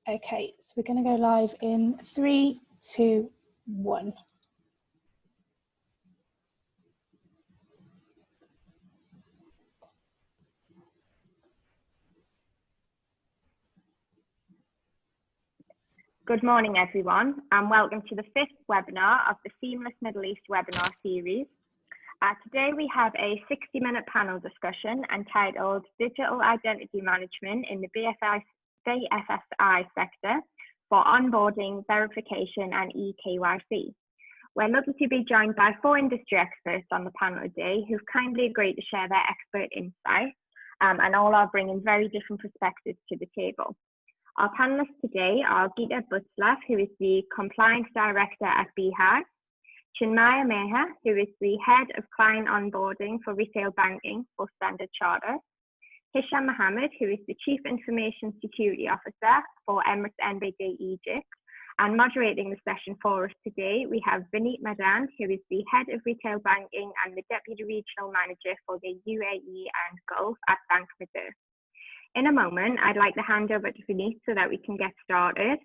Okay, so we're going to go live in 3, 2, 1. Good morning, everyone, and welcome to the 5th webinar of the Seamless Middle East webinar series. Today we have a 60-minute panel discussion entitled Digital Identity Management in the BFSI sector for Onboarding, Verification and eKYC. We're lucky to be joined by 4 industry experts on the panel today who've kindly agreed to share their expert insights, and all are bringing very different perspectives to the table. Our panelists today are Geeta Butslav, who is the Compliance Director at Beehive, Chinmaya Meher, who is the Head of Client Onboarding for Retail Banking for Standard Chartered, Hisham Mohammed, who is the Chief Information Security Officer for Emirates NBD Egypt. And moderating the session for us today, we have Vineet Madan, who is the Head of Retail Banking and the Deputy Regional Manager for the UAE and Gulf at Bank Mitr. In a moment, I'd like to hand over to Vineet so that we can get started.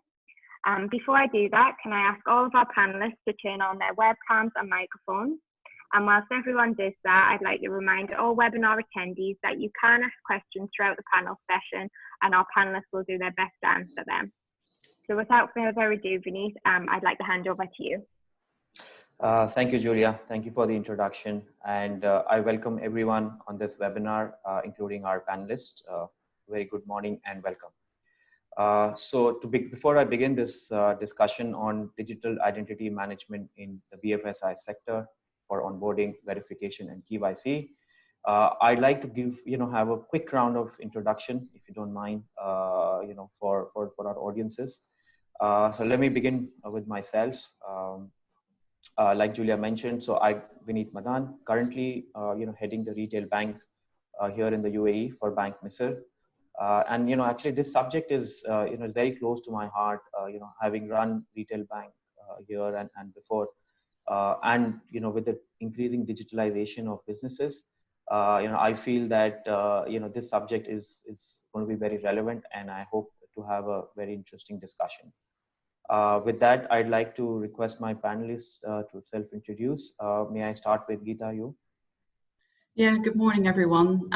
Before I do that, can I ask all of our panelists to turn on their webcams and microphones? And whilst everyone does that, I'd like to remind all webinar attendees that you can ask questions throughout the panel session, and our panelists will do their best to answer them. So without further ado, Vineet, I'd like to hand over to you. Thank you, Julia. Thank you for the introduction. And I welcome everyone on this webinar, including our panelists. Very good morning and welcome. Before I begin this discussion on digital identity management in the BFSI sector for onboarding, verification, and KYC, I'd like to have a quick round of introduction, if you don't mind, for our audiences. So let me begin with myself. Like Julia mentioned, so I'm Vineet Madan, currently heading the retail bank here in the UAE for Bank Mitr. And actually this subject is very close to my heart, having run retail bank here and before, and with the increasing digitalization of businesses, I feel that this subject is going to be very relevant, and I hope to have a very interesting discussion. With that, I'd like to request my panelists to self-introduce. May I start with Geeta, you? Yeah, good morning, everyone.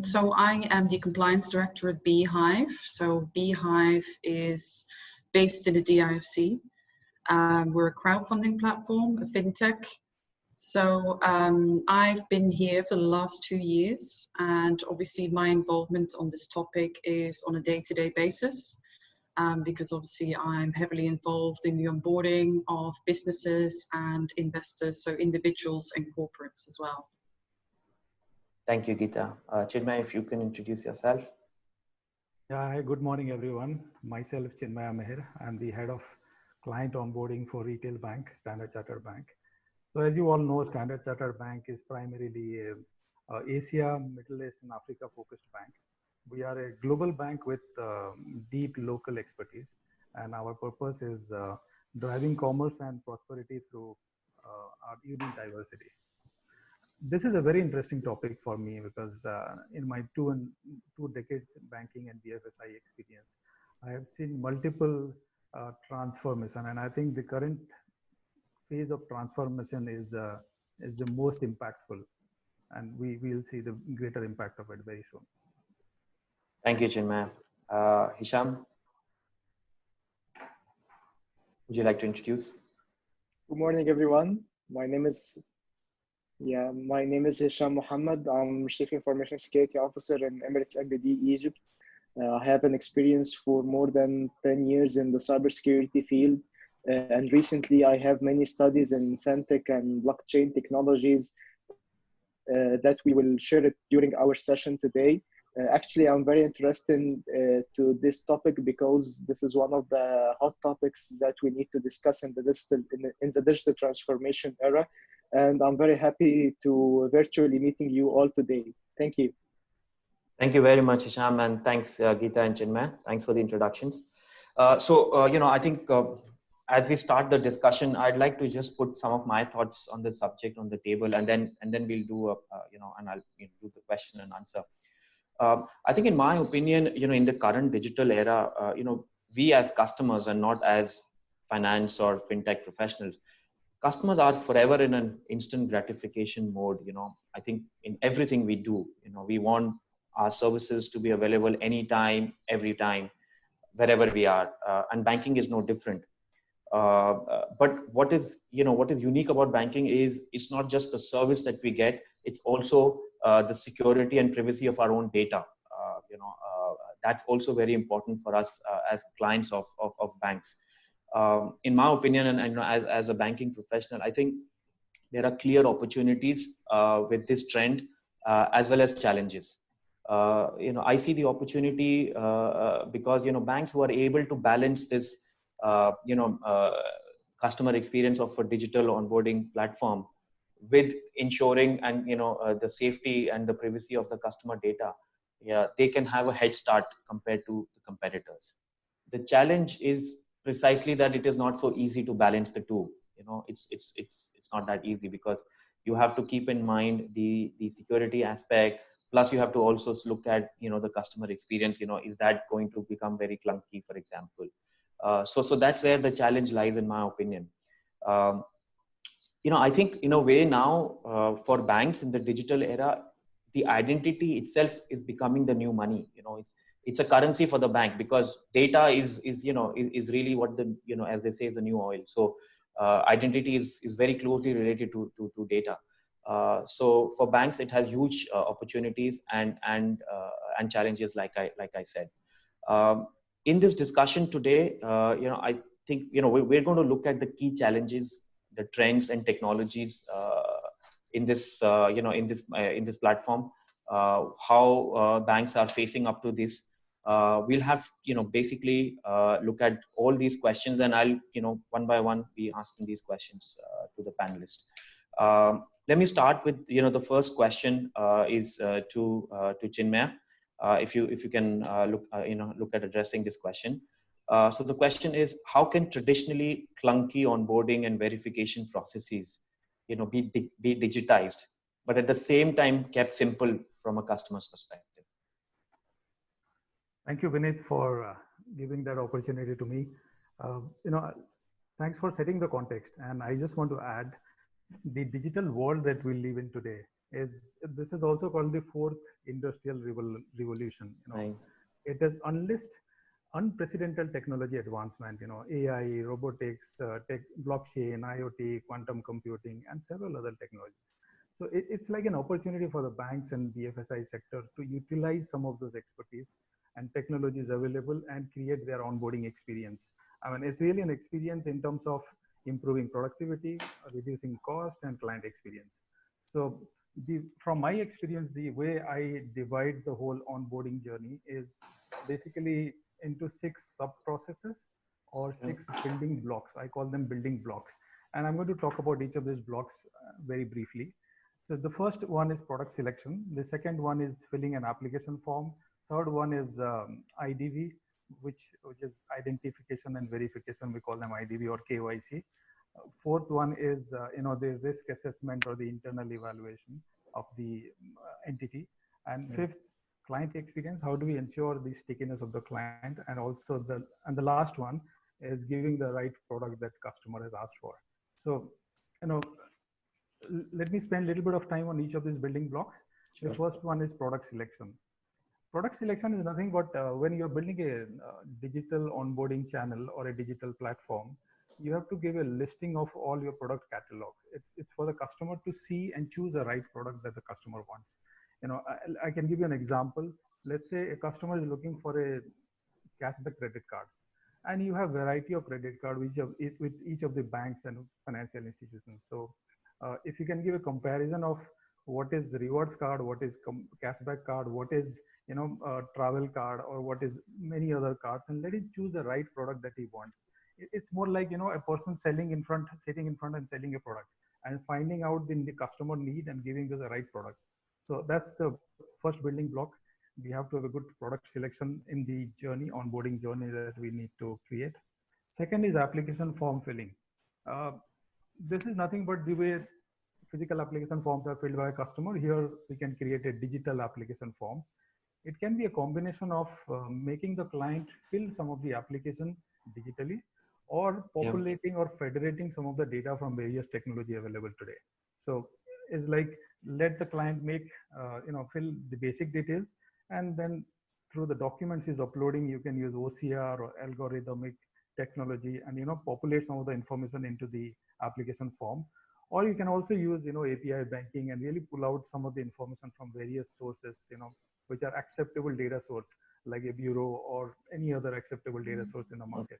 So I am the Compliance Director at Beehive. So Beehive is based in the DIFC. We're a crowdfunding platform, a fintech. So I've been here for the last 2 years, and obviously my involvement on this topic is on a day-to-day basis, because obviously I'm heavily involved in the onboarding of businesses and investors, so individuals and corporates as well. Thank you, Geeta. Chinmaya, if you can introduce yourself. Yeah, hi, good morning, everyone. Myself, Chinmaya Meher. I'm the Head of Client Onboarding for Retail Bank, Standard Chartered Bank. So as you all know, Standard Chartered Bank is primarily a Asia, Middle East, and Africa focused bank. We are a global bank with deep local expertise, and our purpose is driving commerce and prosperity through our unique diversity. This is a very interesting topic for me because in my two decades banking and BFSI experience, I have seen multiple transformation, and I think the current phase of transformation is the most impactful, and we will see the greater impact of it very soon. Thank you, Chinmaya. Hisham, would you like to introduce? Good morning, everyone. My name is Hisham Mohammed. I'm Chief Information Security Officer in Emirates NBD Egypt. I have an experience for more than 10 years in the cybersecurity field. And recently I have many studies in fintech and blockchain technologies that we will share it during our session today. Actually, I'm very interested to this topic because this is one of the hot topics that we need to discuss in the digital transformation era. And I'm very happy to virtually meeting you all today. Thank you. Thank you very much, Hisham, and thanks, Geeta and Chinmaya. Thanks for the introductions. I think as we start the discussion, I'd like to just put some of my thoughts on the subject on the table, and then we'll do and I'll do the question and answer. I think, in my opinion, in the current digital era, we as customers and not as finance or fintech professionals, customers are forever in an instant gratification mode. I think in everything we do, we want our services to be available anytime, every time, wherever we are, and banking is no different. But what is unique about banking is it's not just the service that we get; it's also the security and privacy of our own data. That's also very important for us as clients of banks. In my opinion, and as a banking professional, I think there are clear opportunities with this trend, as well as challenges. I see the opportunity because banks who are able to balance this customer experience of a digital onboarding platform with ensuring and the safety and the privacy of the customer data, they can have a head start compared to the competitors. The challenge is precisely that it is not so easy to balance the two. It's not that easy, because you have to keep in mind the security aspect, plus you have to also look at the customer experience. Is that going to become very clunky, for example? So that's where the challenge lies, in my opinion. I think in a way now, for banks in the digital era, the identity itself is becoming the new money. It's a currency for the bank, because data is really what the, as they say, is the new oil. So identity is very closely related to data. So for banks, it has huge opportunities and challenges, like I said. In this discussion today, I think we're going to look at the key challenges, the trends and technologies in this platform, how banks are facing up to this. We'll have basically look at all these questions, and I'll one by one be asking these questions to the panelists. Let me start with the first question is to Chinmaya. If you can look at addressing this question. So the question is, how can traditionally clunky onboarding and verification processes be digitized, but at the same time kept simple from a customer's perspective? Thank you, Vinit, for giving that opportunity to me. Thanks for setting the context. And I just want to add, the digital world that we live in today this is also called the fourth industrial revolution. Right. It has unleashed unprecedented technology advancement, AI, robotics, blockchain, IoT, quantum computing, and several other technologies. So it's like an opportunity for the banks and BFSI sector to utilize some of those expertise and technologies available and create their onboarding experience. I mean, it's really an experience in terms of improving productivity, reducing cost, and client experience. So from my experience, the way I divide the whole onboarding journey is basically into 6 sub-processes or 6 building blocks. I call them building blocks. And I'm going to talk about each of these blocks very briefly. So the first one is product selection. The second one is filling an application form. Third one is IDV, which is identification and verification. We call them IDV or KYC. Fourth one is the risk assessment or the internal evaluation of the entity. And fifth, client experience. How do we ensure the stickiness of the client? And also the last one is giving the right product that customer has asked for. So, let me spend a little bit of time on each of these building blocks. Sure. The first one is product selection. Product selection is nothing but when you're building a digital onboarding channel or a digital platform, you have to give a listing of all your product catalog. It's for the customer to see and choose the right product that the customer wants. I can give you an example. Let's say a customer is looking for a cashback credit cards, and you have variety of credit card with each of the banks and financial institutions. So if you can give a comparison of what is the rewards card, what is cashback card, what is travel card, or what is many other cards, and let him choose the right product that he wants. It's more like a person sitting in front and selling a product and finding out the customer need and giving us the right product. So that's the first building block. We have to have a good product selection in the journey, onboarding journey that we need to create. Second is application form filling. This is nothing but the way physical application forms are filled by a customer. Here we can create a digital application form. it can be a combination of making the client fill some of the application digitally, or populating or federating some of the data from various technology available today. So it's like, let the client make, fill the basic details, and then through the documents he's uploading, you can use OCR or algorithmic technology and, populate some of the information into the application form. Or you can also use, API banking and really pull out some of the information from various sources, which are acceptable data source, like a bureau or any other acceptable data source in the market.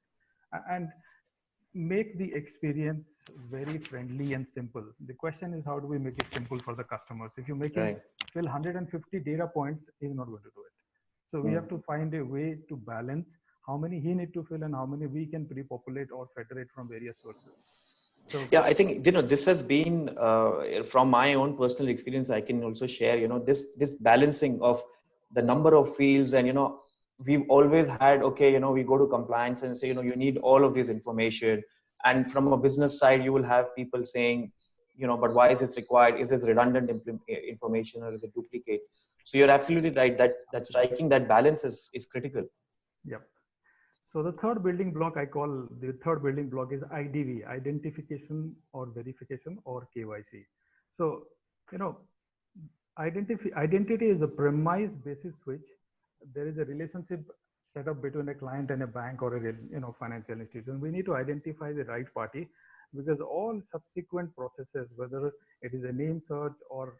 And make the experience very friendly and simple. The question is, how do we make it simple for the customers? If you make him fill 150 data points, he's not going to do it. So we have to find a way to balance how many he need to fill and how many we can pre-populate or federate from various sources. So, yeah, I think, this has been, from my own personal experience, I can also share, this balancing of the number of fields. And, we've always had, okay, we go to compliance and say, you need all of this information. And from a business side, you will have people saying, but why is this required? Is this redundant information, or is it duplicate? So you're absolutely right that striking that balance is critical. Yep. So the third building block is IDV, identification or verification, or KYC. So, identity is a premise basis which there is a relationship set up between a client and a bank or a financial institution. We need to identify the right party, because all subsequent processes, whether it is a name search or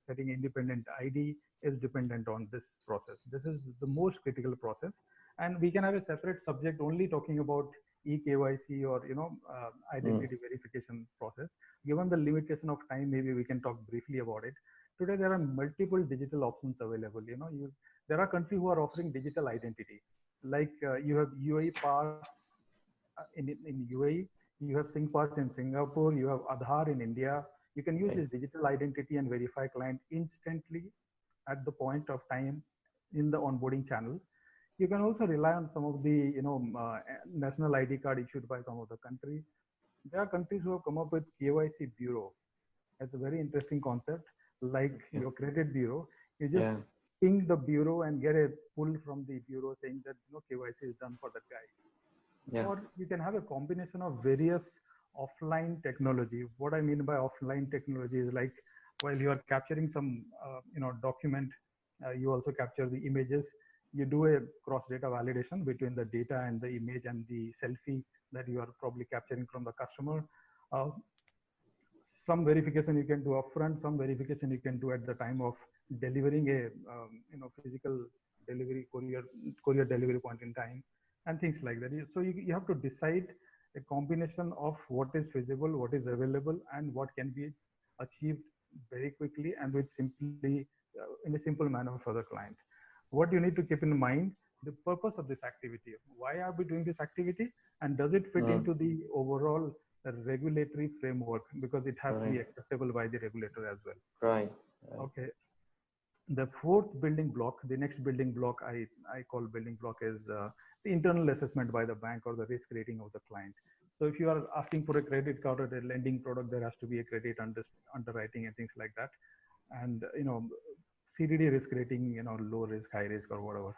setting independent ID, is dependent on this process. This is the most critical process, and we can have a separate subject only talking about eKYC or identity verification process. Given the limitation of time, maybe we can talk briefly about it. Today there are multiple digital options available. There are countries who are offering digital identity, like you have UAE Pass in UAE, you have SingPass in Singapore, you have Aadhaar in India. You can use this digital identity and verify client instantly at the point of time in the onboarding channel. You can also rely on some of the national ID card issued by some of the country. There are countries who have come up with KYC bureau. It's a very interesting concept, like your credit bureau. You just ping the bureau and get a pull from the bureau saying that KYC is done for that guy. Or you can have a combination of various offline technology. What I mean by offline technology is, like, while you are capturing some document, you also capture the images. You do a cross data validation between the data and the image and the selfie that you are probably capturing from the customer. Some verification you can do upfront, some verification you can do at the time of delivering a physical delivery, courier delivery point in time, and things like that. So you have to decide a combination of what is feasible, what is available, and what can be achieved very quickly and with simply in a simple manner for the client. What you need to keep in mind, the purpose of this activity. Why are we doing this activity, and does it fit into the overall regulatory framework, because it has to be acceptable by the regulator as well. Right. Okay. The fourth building block, the next building block I call building block, is the internal assessment by the bank or the risk rating of the client. So if you are asking for a credit card or a lending product, there has to be a credit underwriting and things like that. And, CDD risk rating, low risk, high risk, or whatever.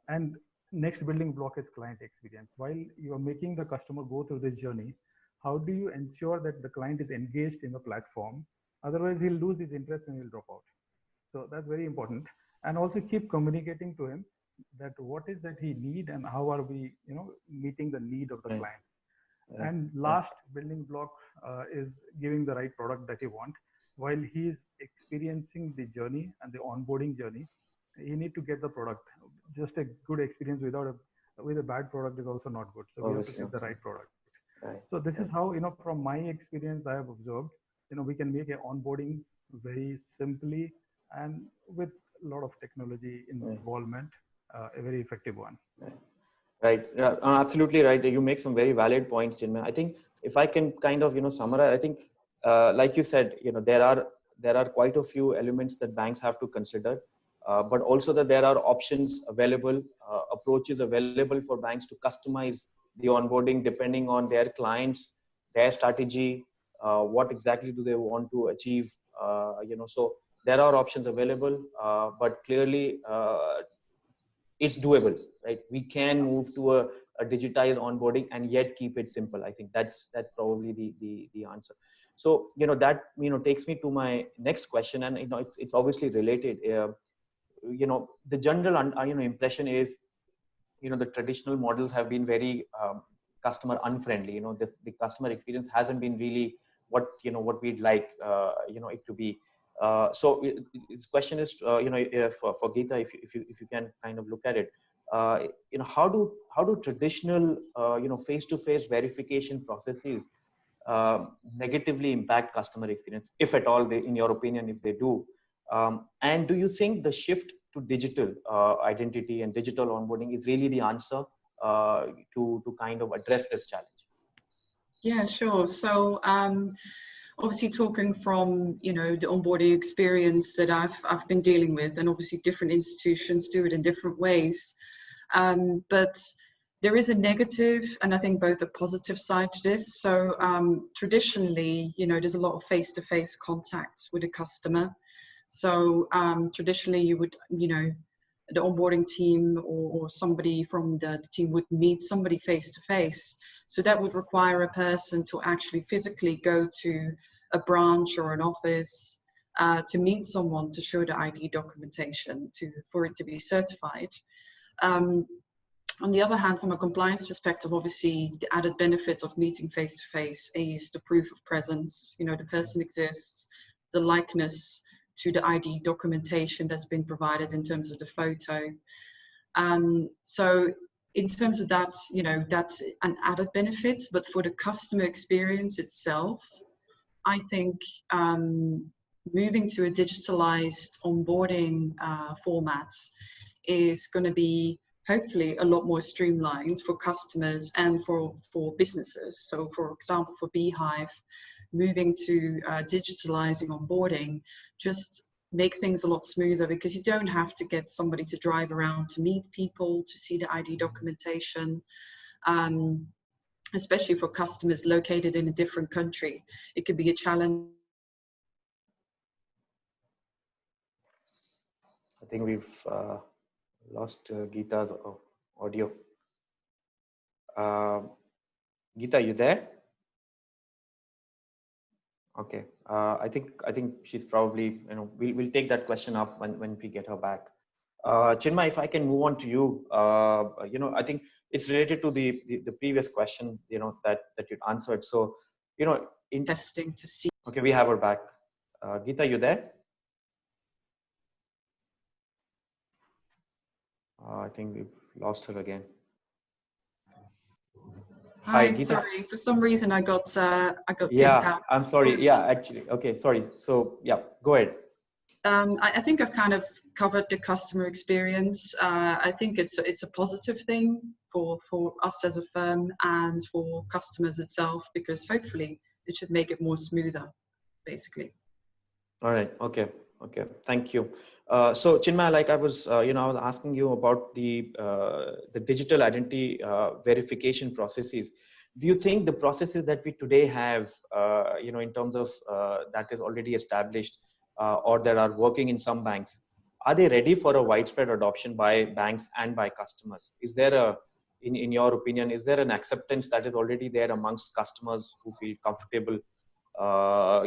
And next building block is client experience. While you are making the customer go through this journey, how do you ensure that the client is engaged in the platform? Otherwise, he'll lose his interest and he'll drop out. So that's very important. And also keep communicating to him that what is that he need and how are we, meeting the need of the client. And last building block is giving the right product that he wants. While he is experiencing the journey and the onboarding journey, you need to get the product. Just a good experience with a bad product is also not good. So we have to get the right product. So this is how, from my experience, I have observed, we can make an onboarding very simply and with a lot of technology involvement, a very effective one. Right. Absolutely right. You make some very valid points, Chinmay. I think if I can kind of, summarize, I think, like you said, there are quite a few elements that banks have to consider, but also that there are options available, approaches available for banks to customize the onboarding depending on their clients, their strategy, what exactly do they want to achieve, so there are options available, but clearly it's doable, right? We can move to a digitized onboarding and yet keep it simple. I think that's probably the answer. So that takes me to my next question, and it's obviously related. The general impression is the traditional models have been very customer unfriendly. The customer experience hasn't been really what we'd like it to be. So this question is for Geeta, if you can kind of look at it, how do traditional face-to-face verification processes negatively impact customer experience, if at all in your opinion, if they do? And do you think the shift to digital identity and digital onboarding is really the answer to kind of address this challenge? Yeah, sure. So obviously talking from the onboarding experience that I've been dealing with, and obviously different institutions do it in different ways, but there is a negative and I think both a positive side to this. So traditionally, there's a lot of face-to-face contacts with a customer. So traditionally you would, the onboarding team or somebody from the team would meet somebody face-to-face. So that would require a person to actually physically go to a branch or an office to meet someone to show the ID documentation for it to be certified. On the other hand, from a compliance perspective, obviously the added benefit of meeting face-to-face is the proof of presence. The person exists, the likeness to the ID documentation that's been provided in terms of the photo. So in terms of that, that's an added benefit, but for the customer experience itself, I think moving to a digitalized onboarding format is going to be hopefully a lot more streamlined for customers and for businesses. So for example, for Beehive, moving to digitalizing onboarding just make things a lot smoother, because you don't have to get somebody to drive around to meet people, to see the ID documentation, especially for customers located in a different country. It could be a challenge. I think we've lost Geeta's audio. Geeta, you there? Okay, I think she's probably, we'll take that question up when we get her back. Chinmay, if I can move on to you, I think it's related to the previous question, that you answered. So, Interesting to see. Okay, we have her back. Geeta, you there? I think we've lost her again. Hi, sorry. For some reason, I got kicked out. I'm sorry. Yeah, actually. Okay, sorry. So yeah, go ahead. I think I've kind of covered the customer experience. I think it's a positive thing for us as a firm and for customers itself, because hopefully it should make it more smoother, basically. All right. Okay. Thank you. So Chinmay, like I was asking you about the digital identity verification processes. Do you think the processes that we today have, in terms of that is already established or that are working in some banks, are they ready for a widespread adoption by banks and by customers? Is there in your opinion, is there an acceptance that is already there amongst customers who feel comfortable,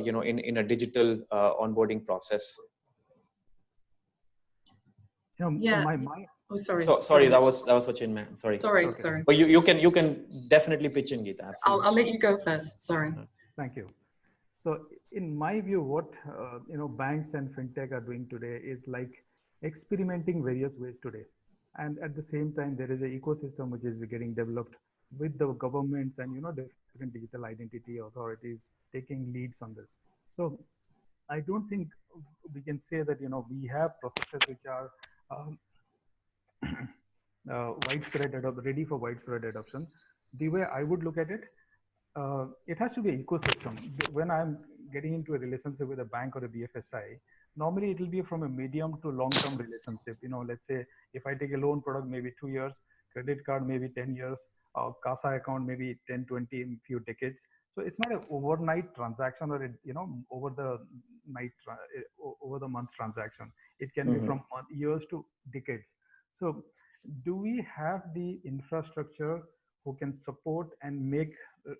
in a digital onboarding process? Yeah. Oh, sorry. Sorry, that was for Chinmay. Sorry. Okay. Sorry. But you can definitely pitch in, Geeta. I'll let you go first. Sorry. Thank you. So in my view, what banks and fintech are doing today is like experimenting various ways today, and at the same time there is an ecosystem which is getting developed with the governments and different digital identity authorities taking leads on this. So I don't think we can say that we have processes which are ready for widespread adoption. The way I would look at it, it has to be an ecosystem. When I'm getting into a relationship with a bank or a BFSI, normally it will be from a medium to long-term relationship. Let's say if I take a loan product, maybe 2 years, credit card, maybe 10 years, CASA account, maybe 10, 20, few decades. So it's not an overnight transaction or over the night over the month transaction. It can be from years to decades. So do we have the infrastructure who can support and make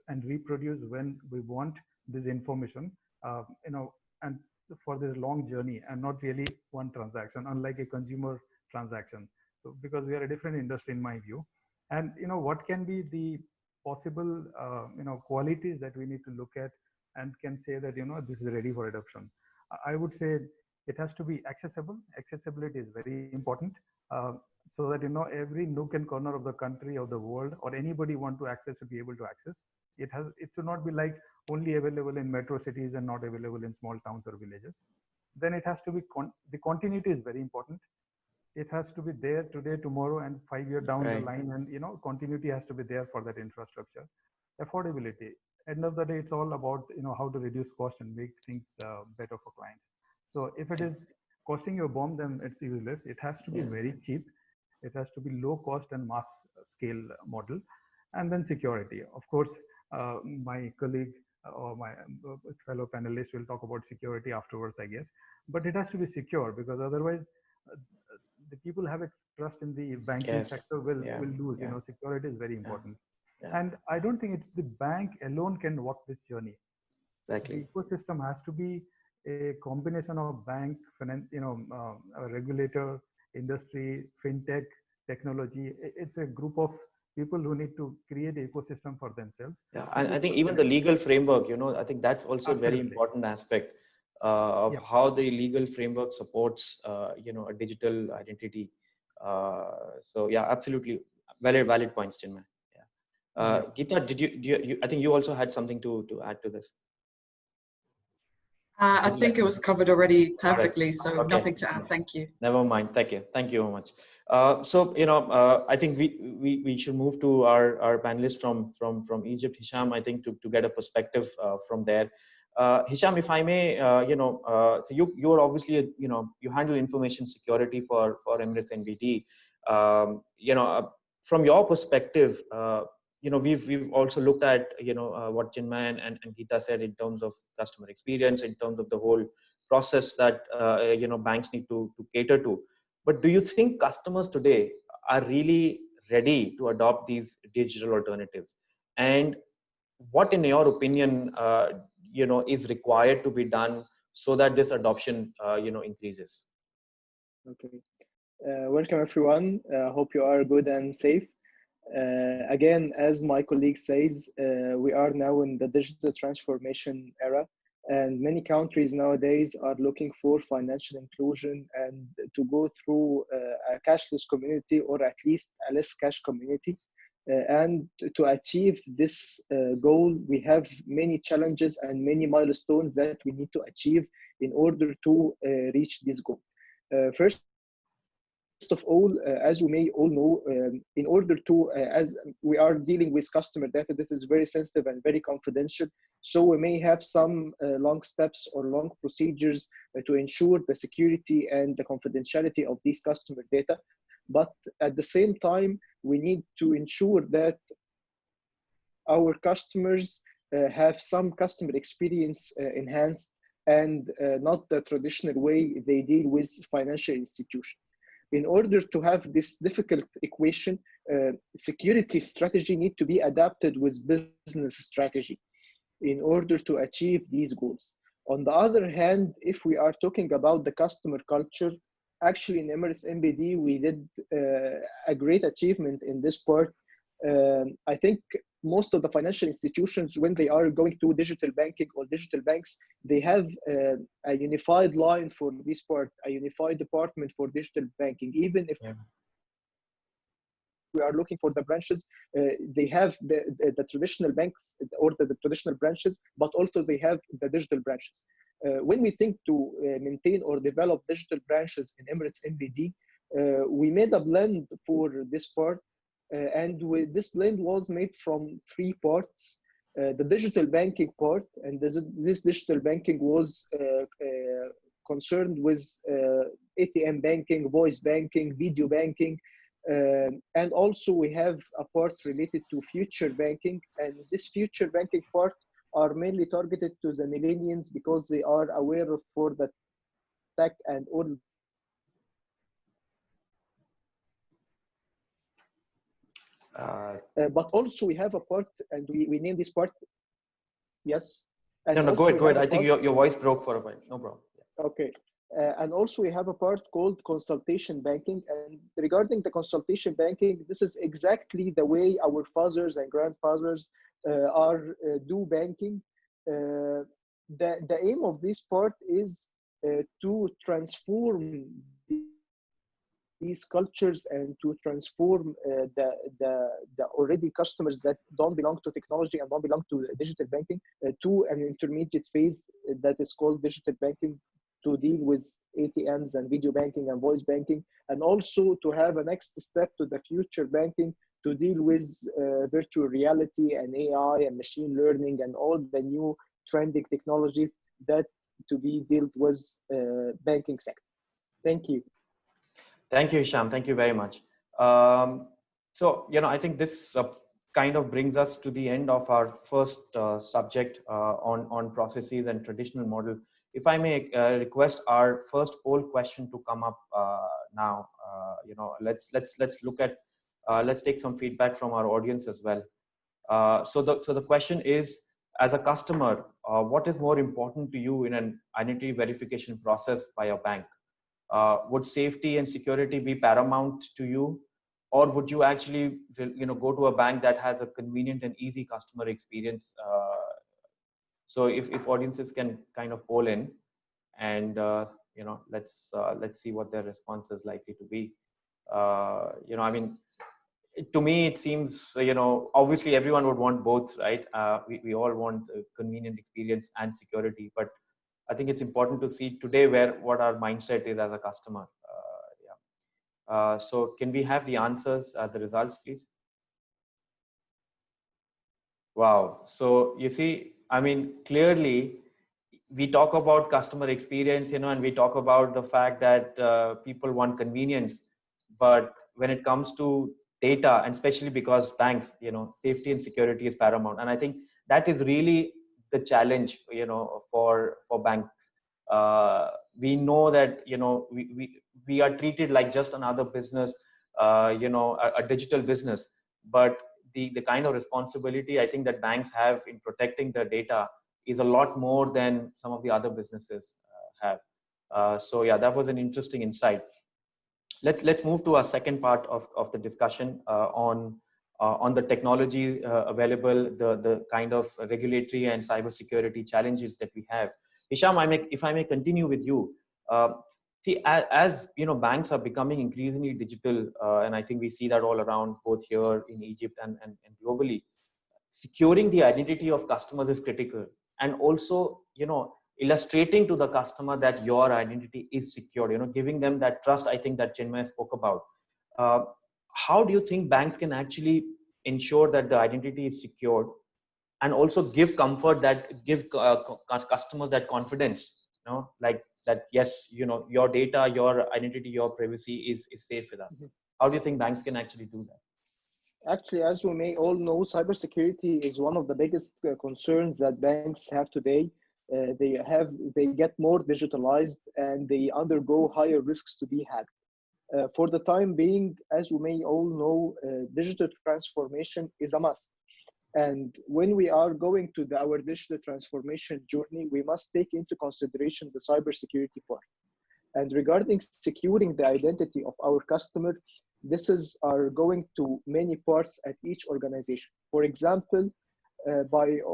and reproduce when we want this information, and for this long journey, and not really one transaction, unlike a consumer transaction. So because we are a different industry in my view. And what can be the possible qualities that we need to look at and can say that this is ready for adoption? I would say it has to be accessible. Accessibility is very important, so that every nook and corner of the country, of the world, or anybody want to access, to be able to access. It should not be like only available in metro cities and not available in small towns or villages. Then it has to be the continuity is very important. It has to be there today, tomorrow, and 5 years down the line, and continuity has to be there for that infrastructure. Affordability. End of the day, it's all about how to reduce cost and make things better for clients. So if it is costing you a bomb, then it's useless. It has to be very cheap. It has to be low cost and mass scale model. And then security. Of course, my colleague or my fellow panelists will talk about security afterwards, I guess. But it has to be secure, because otherwise the people have a trust in the banking sector will lose. Security is very important. And I don't think it's the bank alone can walk this journey. Exactly. The ecosystem has to be a combination of bank, finance, a regulator, industry, fintech, technology. It's a group of people who need to create an ecosystem for themselves. Yeah, and I think even the legal framework, I think that's also a very important aspect of how the legal framework supports, a digital identity. So yeah, absolutely valid points, Chinmay. Yeah. Geeta, did you? I think you also had something to add to this. I think it was covered already perfectly, so nothing to add. Thank you. Never mind. Thank you. Thank you very much. So I think we should move to our panelist from Egypt, Hisham. I think to get a perspective from there. Hisham, if I may, so you are obviously you handle information security for Emirates NBD. From your perspective, we've also looked at what Chinmay and Geeta said in terms of customer experience, in terms of the whole process that banks need to cater to. But do you think customers today are really ready to adopt these digital alternatives? And what, in your opinion, is required to be done so that this adoption increases? Okay. Welcome everyone. Hope you are good and safe. Again, as my colleague says, we are now in the digital transformation era, and many countries nowadays are looking for financial inclusion and to go through a cashless community, or at least a less cash community. And to achieve this goal, we have many challenges and many milestones that we need to achieve in order to reach this goal. First of all, as you may all know, in order to, as we are dealing with customer data, this is very sensitive and very confidential. So we may have some long steps or long procedures to ensure the security and the confidentiality of these customer data. But at the same time, we need to ensure that our customers have some customer experience enhanced, and not the traditional way they deal with financial institutions. In order to have this difficult equation, security strategy need to be adapted with business strategy in order to achieve these goals. On the other hand, if we are talking about the customer culture, actually in Emirates NBD, we did a great achievement in this part. I think most of the financial institutions, when they are going to digital banking or digital banks, they have a unified line for this part, a unified department for digital banking. Even if we are looking for the branches, they have the traditional banks or the traditional branches, but also they have the digital branches. When we think to maintain or develop digital branches in Emirates NBD, we made a blend for this part. And this blend was made from 3 parts. The digital banking part, and this digital banking was concerned with ATM banking, voice banking, video banking, and also we have a part related to future banking. And this future banking part are mainly targeted to the millennials because they are aware of for the tech and all. But also we have a part, and we name this part. Yes. And no, go also ahead. Go we ahead. have I a think part, your voice broke for a while. No problem. Yeah. okay. And also we have a part called consultation banking. And regarding the consultation banking, this is exactly the way our fathers and grandfathers do banking. The aim of this part is to transform these cultures and to transform the already customers that don't belong to technology and don't belong to digital banking to an intermediate phase that is called digital banking, to deal with ATMs and video banking and voice banking, and also to have a next step to the future banking to deal with virtual reality and AI and machine learning and all the new trending technology that to be dealt with banking sector. Thank you. Thank you, Hisham. Thank you very much. So, I think this kind of brings us to the end of our first subject on processes and traditional model. If I may request our first poll question to come up now, let's look at, let's take some feedback from our audience as well. So the question is, as a customer, what is more important to you in an identity verification process by a bank? Would safety and security be paramount to you, or would you actually go to a bank that has a convenient and easy customer experience? So if audiences can kind of poll in, and let's see what their response is likely to be. I mean, to me it seems obviously everyone would want both, right? We all want a convenient experience and security, but I think it's important to see today what our mindset is as a customer. So can we have the answers, the results, please? Wow. So you see, I mean, clearly we talk about customer experience, and we talk about the fact that people want convenience, but when it comes to data, and especially because banks, safety and security is paramount. And I think that is really the challenge, for banks. We know that we are treated like just another business, a digital business, but the kind of responsibility I think that banks have in protecting their data is a lot more than some of the other businesses have. So yeah, that was an interesting insight. Let's move to our second part of the discussion on the technology available, the kind of regulatory and cybersecurity challenges that we have. Hisham, if I may continue with you. See, as banks are becoming increasingly digital, and I think we see that all around, both here in Egypt and globally. Securing the identity of customers is critical, and also illustrating to the customer that your identity is secure. Giving them that trust. I think that Chinmay spoke about. How do you think banks can actually ensure that the identity is secured, and also give comfort, that give customers that confidence, like that, yes, your data, your identity, your privacy is safe with us? Mm-hmm. How do you think banks can actually do that? Actually, as we may all know, cybersecurity is one of the biggest concerns that banks have today. They get more digitalized and they undergo higher risks to be hacked. For the time being, as we may all know, digital transformation is a must. And when we are going to our digital transformation journey, we must take into consideration the cybersecurity part. And regarding securing the identity of our customer, are going to many parts at each organization. For example,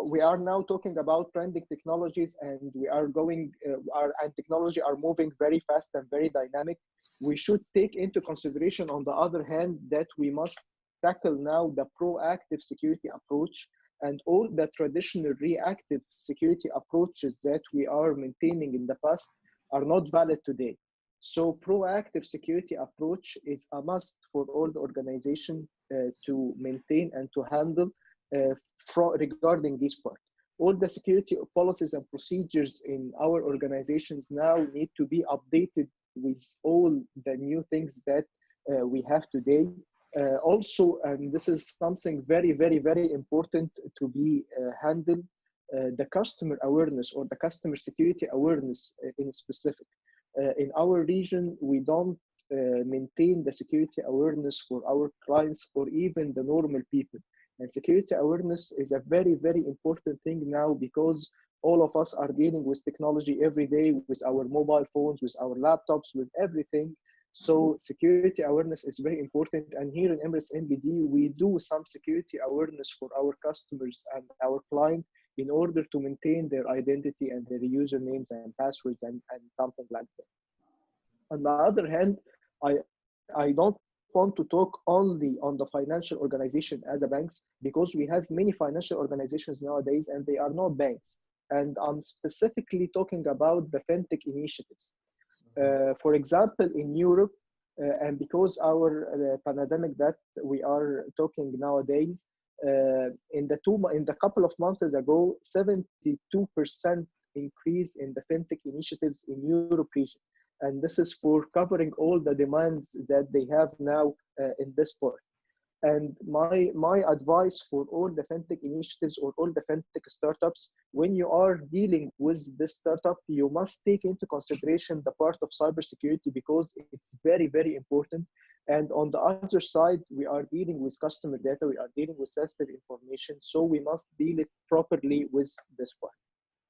we are now talking about trending technologies, and and technology are moving very fast and very dynamic. We should take into consideration, on the other hand, that we must tackle now the proactive security approach, and all the traditional reactive security approaches that we are maintaining in the past are not valid today. So proactive security approach is a must for all the organization to maintain and to handle regarding this part. All the security policies and procedures in our organizations now need to be updated with all the new things that we have today. Also, and this is something very, very, very important to be handled, the customer awareness or the customer security awareness in specific. In our region, we don't maintain the security awareness for our clients or even the normal people. And security awareness is a very, very important thing now, because all of us are dealing with technology every day, with our mobile phones, with our laptops, with everything. So security awareness is very important. And here in Emirates NBD, we do some security awareness for our customers and our client in order to maintain their identity and their usernames and passwords and something like that. On the other hand, I don't want to talk only on the financial organization as a banks, because we have many financial organizations nowadays and they are not banks. And I'm specifically talking about the fintech initiatives. For example, in Europe, and because our pandemic that we are talking nowadays, in the couple of months ago, 72% increase in the fintech initiatives in Europe region. And this is for covering all the demands that they have now in this part. And my advice for all the fintech initiatives or all the fintech startups, when you are dealing with this startup, you must take into consideration the part of cybersecurity, because it's very, very important. And on the other side, we are dealing with customer data, we are dealing with sensitive information, so we must deal it properly with this part.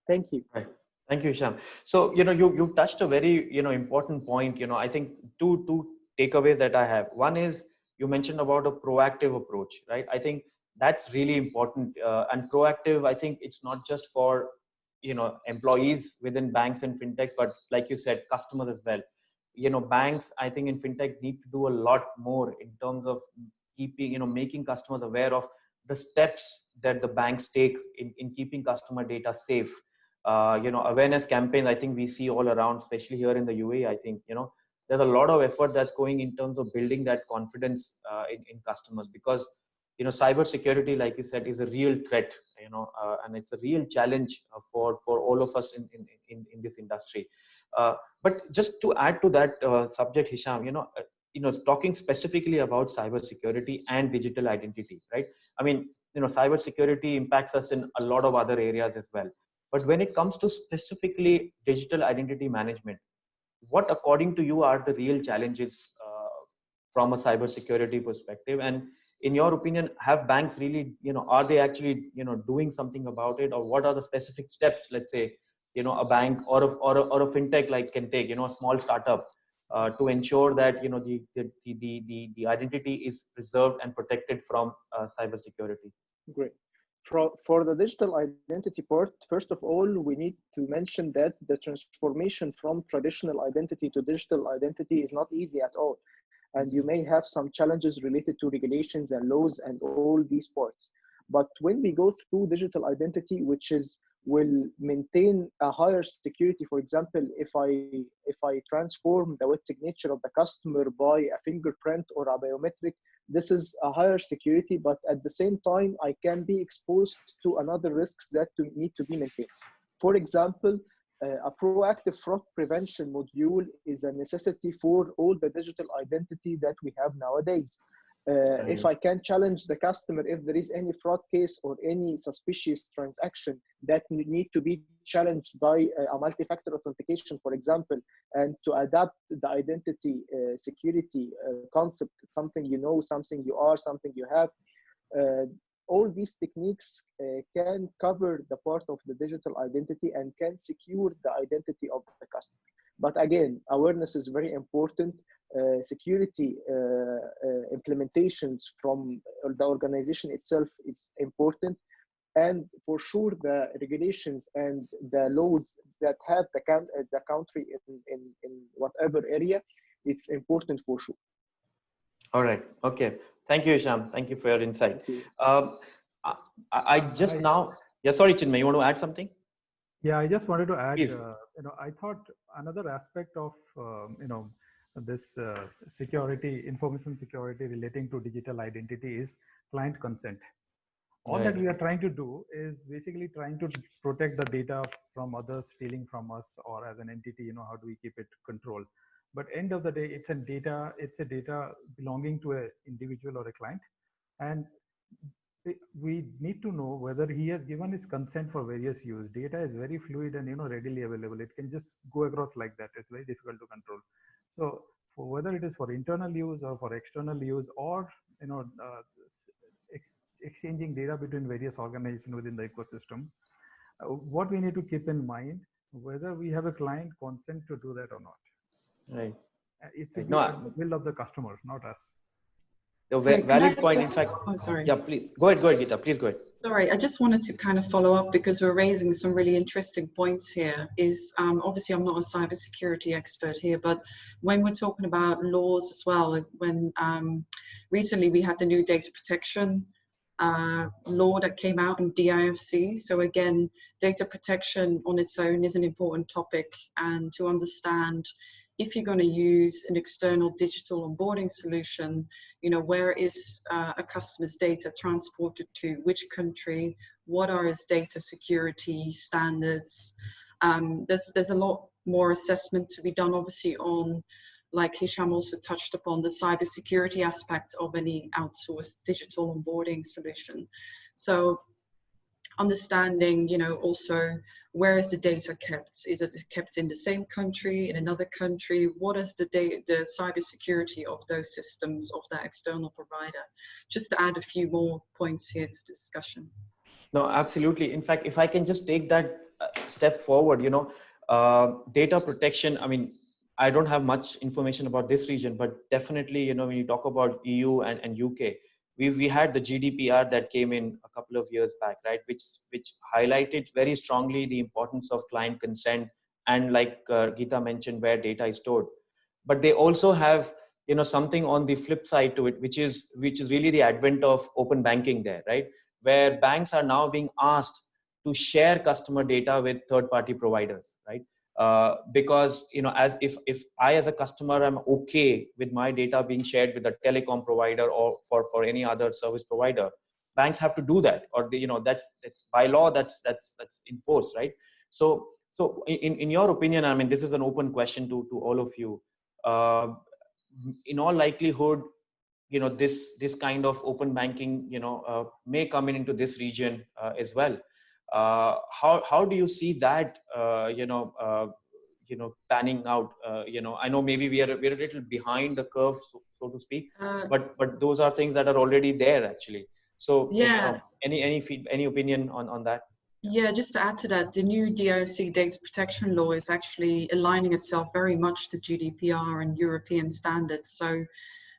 Thank you. Right. Thank you, Hisham. So, you've touched a very, important point. I think two takeaways that I have. One is, you mentioned about a proactive approach, right? I think that's really important. And proactive, I think it's not just for, employees within banks and fintech, but like you said, customers as well. Banks, I think in fintech need to do a lot more in terms of keeping, making customers aware of the steps that the banks take in keeping customer data safe. Awareness campaigns, I think we see all around, especially here in the UAE. I think, there's a lot of effort that's going in terms of building that confidence in customers, because, cyber security, like you said, is a real threat, and it's a real challenge for all of us in this industry. But just to add to that subject, Hisham, talking specifically about cyber security and digital identity, right? I mean, cyber security impacts us in a lot of other areas as well. But when it comes to specifically digital identity management, what, according to you, are the real challenges from a cybersecurity perspective? And in your opinion, have banks really, are they actually, doing something about it? Or what are the specific steps, let's say, a bank or a fintech like can take, a small startup to ensure that, the identity is preserved and protected from cybersecurity? Great. For the digital identity part, first of all, we need to mention that the transformation from traditional identity to digital identity is not easy at all. And you may have some challenges related to regulations and laws and all these parts. But when we go through digital identity, which will maintain a higher security, for example, if I transform the wet signature of the customer by a fingerprint or a biometric, this is a higher security, but at the same time, I can be exposed to another risks that need to be maintained. For example, a proactive fraud prevention module is a necessity for all the digital identity that we have nowadays. If I can challenge the customer, if there is any fraud case or any suspicious transaction that need to be challenged by a multi-factor authentication, for example, and to adapt the identity security concept, something you know, something you are, something you have, all these techniques can cover the part of the digital identity and can secure the identity of the customer. But again, awareness is very important. Security implementations from the organization itself is important. And for sure, the regulations and the laws that have the country in whatever area, it's important for sure. All right. Okay. Thank you, Hisham. Thank you for your insight. I just now, yeah, sorry, Chinmay, you want to add something? Yeah, I just wanted to add, Please. I thought another aspect of, this security, information security relating to digital identity is client consent. All that we are trying to do is basically trying to protect the data from others stealing from us, or as an entity, how do we keep it controlled? But end of the day, it's a data belonging to an individual or a client. And we need to know whether he has given his consent for various use. Data is very fluid and readily available. It can just go across like that. It's very difficult to control. So for whether it is for internal use or for external use, or exchanging data between various organizations within the ecosystem, what we need to keep in mind, whether we have a client consent to do that or not. Right. It Right. should be No, at the will of the customer, not us. the Can valid I point, in just- fact. Oh, sorry. Yeah, please go ahead, Geeta. Please go ahead. Sorry, I just wanted to kind of follow up because we're raising some really interesting points here. Obviously I'm not a cybersecurity expert here, but when we're talking about laws as well, when recently we had the new data protection law that came out in DIFC. So again, data protection on its own is an important topic, and to understand if you're going to use an external digital onboarding solution, where is a customer's data transported to, which country, what are its data security standards. There's a lot more assessment to be done, obviously, on, like Hisham also touched upon, the cybersecurity aspect of any outsourced digital onboarding solution. So understanding, also, where is the data kept? Is it kept in the same country, in another country? What is the cybersecurity of those systems of that external provider? Just to add a few more points here to discussion. No, absolutely. In fact, if I can just take that step forward, data protection, I mean, I don't have much information about this region, but definitely, when you talk about EU and UK, we had the GDPR that came in a couple of years back, right? Which highlighted very strongly the importance of client consent, and like Geeta mentioned, where data is stored. But they also have, something on the flip side to it, which is really the advent of open banking there, right? Where banks are now being asked to share customer data with third-party providers, right? Because as if I as a customer am okay with my data being shared with a telecom provider or for any other service provider, banks have to do that, or that's by law that's enforced, right? So in your opinion, I mean, this is an open question to all of you. In all likelihood, this kind of open banking may come into this region as well. How do you see that panning out? I know maybe we're a little behind the curve, so to speak, but those are things that are already there actually. So yeah, any opinion on that? Yeah, just to add to that, the new DIFC data protection law is actually aligning itself very much to GDPR and European standards. So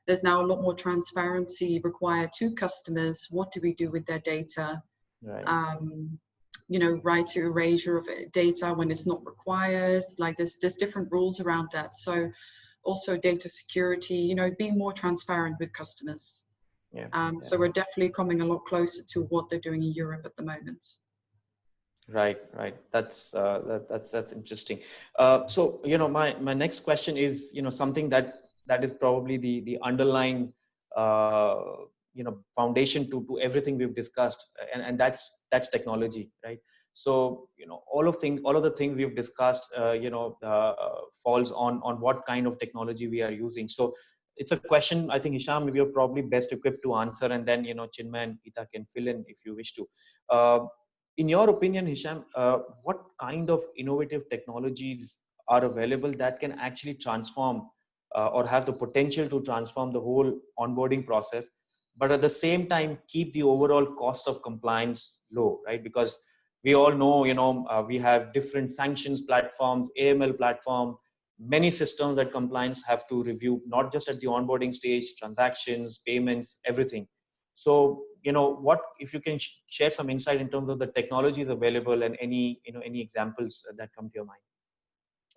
there's now a lot more transparency required to customers. What do we do with their data? Right. Right to erasure of data when it's not required. Like there's different rules around that. So also data security, being more transparent with customers. Yeah. So we're definitely coming a lot closer to what they're doing in Europe at the moment. Right. That's interesting. So my next question is something that is probably the underlying foundation to everything we've discussed, and that's technology, right? So all of the things we've discussed falls on what kind of technology we are using. So it's a question, I think, Hisham, you're probably best equipped to answer, and then Chinmay and Geeta can fill in if you wish to. In your opinion, Hisham, what kind of innovative technologies are available that can actually transform or have the potential to transform the whole onboarding process, but at the same time keep the overall cost of compliance low, right? Because we all know, we have different sanctions platforms, AML platform, many systems that compliance have to review, not just at the onboarding stage, transactions, payments, everything. So, what if you can share some insight in terms of the technologies available and any examples that come to your mind?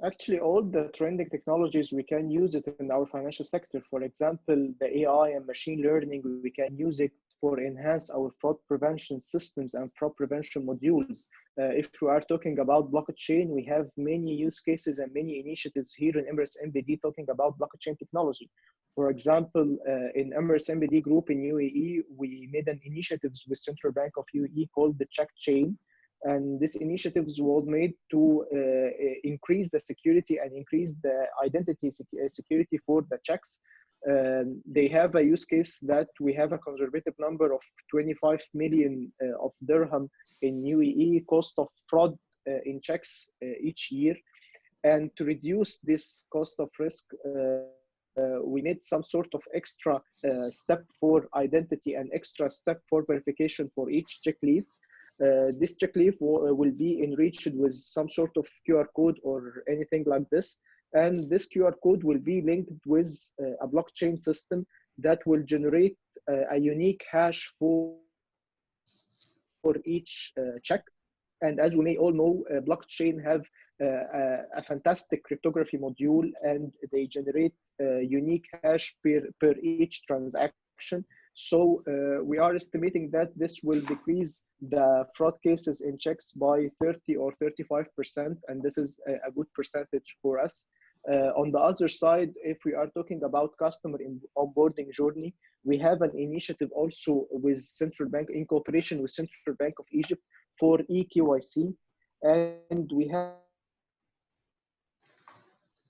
Actually, all the trending technologies, we can use it in our financial sector. For example, the AI and machine learning, we can use it for enhance our fraud prevention systems and fraud prevention modules. If we are talking about blockchain, we have many use cases and many initiatives here in Emirates NBD talking about blockchain technology. For example, in Emirates NBD Group in UAE, we made an initiative with Central Bank of UAE called the Check Chain. And this initiative was made to increase the security and increase the identity security for the checks. They have a use case that we have a conservative number of 25 million of dirham in UAE cost of fraud in checks each year. And to reduce this cost of risk, we need some sort of extra step for identity and extra step for verification for each check leaf. This check leaf will be enriched with some sort of QR code or anything like this. And this QR code will be linked with a blockchain system that will generate a unique hash for each check. And as we may all know, blockchain have a fantastic cryptography module, and they generate unique hash per each transaction. So we are estimating that this will decrease the fraud cases in checks by 30 or 35%, and this is a good percentage for us. On the other side, if we are talking about customer onboarding journey, we have an initiative also with Central Bank, in cooperation with Central Bank of Egypt, for eKYC, and we have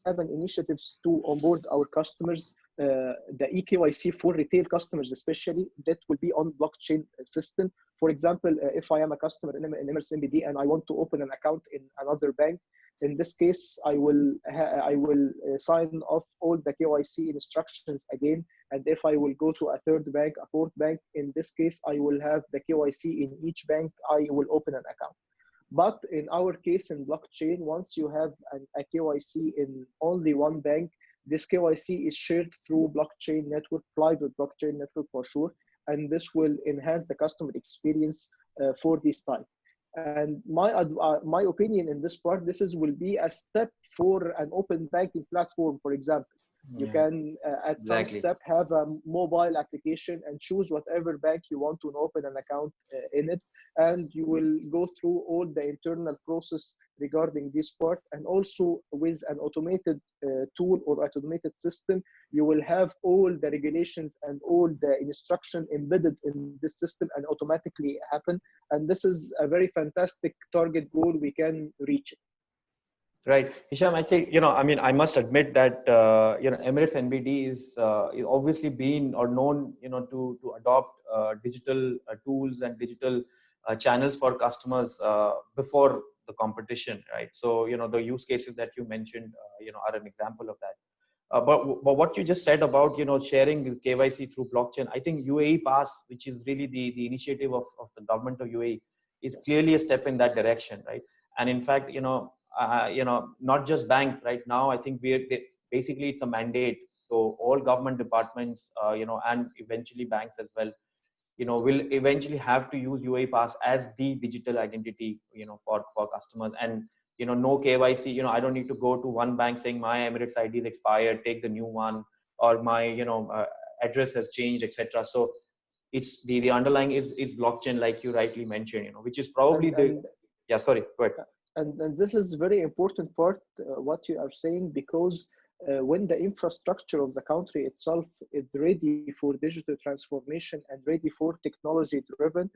an initiatives to onboard our customers, the eKYC for retail customers especially, that will be on blockchain system. For example, if I am a customer in Emirates NBD and I want to open an account in another bank, in this case, I will sign off all the KYC instructions again. And if I will go to a third bank, a fourth bank, in this case, I will have the KYC in each bank I will open an account. But in our case in blockchain, once you have a KYC in only one bank, this KYC is shared through blockchain network, private blockchain network for sure. And this will enhance the customer experience for this type. And my opinion in this part, will be a step for an open banking platform, for example. You can at some step have a mobile application and choose whatever bank you want to open an account in it, and you will go through all the internal process regarding this part. And also with an automated tool or automated system, you will have all the regulations and all the instruction embedded in this system and automatically happen. And this is a very fantastic target goal we can reach. Right, Hisham. I think I must admit that Emirates NBD is obviously been or known to adopt digital tools and digital channels for customers before the competition, right? So the use cases that you mentioned are an example of that. But what you just said about sharing the KYC through blockchain, I think UAE Pass, which is really the initiative of the government of UAE, is clearly a step in that direction, right? And in fact, not just banks right now. I think basically it's a mandate. So all government departments, and eventually banks as well, will eventually have to use UAE Pass as the digital identity, for customers. And no KYC. I don't need to go to one bank saying my Emirates ID is expired, take the new one, or my address has changed, etc. So it's the underlying is blockchain, like you rightly mentioned, which is probably sorry, go ahead. And this is very important part, what you are saying, because when the infrastructure of the country itself is ready for digital transformation and ready for technology driven,